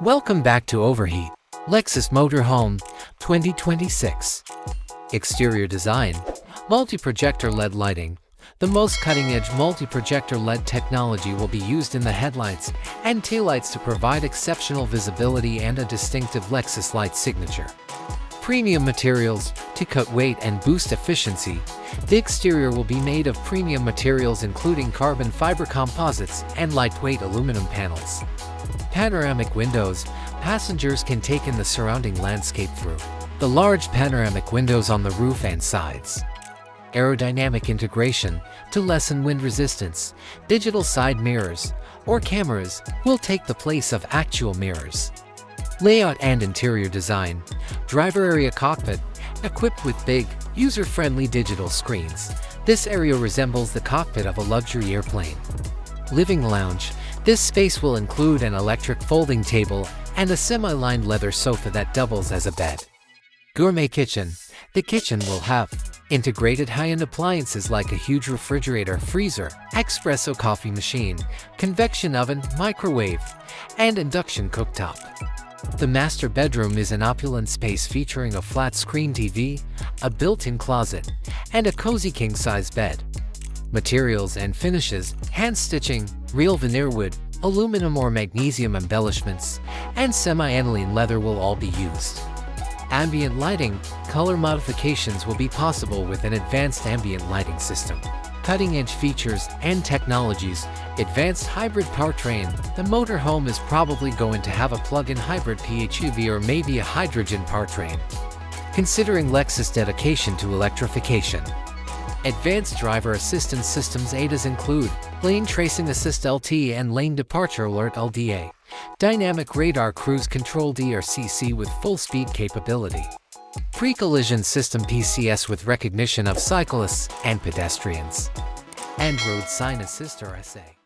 Welcome back to Overheat, Lexus Motorhome 2026. Exterior design, multi-projector LED lighting. The most cutting-edge multi-projector LED technology will be used in the headlights and taillights to provide exceptional visibility and a distinctive Lexus light signature. Premium materials to cut weight and boost efficiency. The exterior will be made of premium materials including carbon fiber composites and lightweight aluminum panels. Panoramic windows. Passengers can take in the surrounding landscape through the large panoramic windows on the roof and sides. Aerodynamic integration to lessen wind resistance. Digital side mirrors or cameras will take the place of actual mirrors. Layout and interior design. Driver area cockpit, equipped with big, user-friendly digital screens. This area resembles the cockpit of a luxury airplane. Living lounge. This space will include an electric folding table and a semi-lined leather sofa that doubles as a bed. Gourmet kitchen. The kitchen will have integrated high-end appliances like a huge refrigerator, freezer, espresso coffee machine, convection oven, microwave, and induction cooktop. The master bedroom is an opulent space featuring a flat-screen TV, a built-in closet, and a cozy king-size bed. Materials and finishes, hand-stitching, real veneer wood, aluminum or magnesium embellishments, and semi-aniline leather will all be used. Ambient lighting, color modifications will be possible with an advanced ambient lighting system. Cutting-edge features and technologies, advanced hybrid powertrain. The motorhome is probably going to have a plug-in hybrid PHEV or maybe a hydrogen powertrain. Considering Lexus' dedication to electrification. Advanced driver assistance systems ADAS include lane tracing assist LT and lane departure alert LDA, dynamic radar cruise control DRCC with full speed capability, pre-collision system PCS with recognition of cyclists and pedestrians, and road sign assist RSA.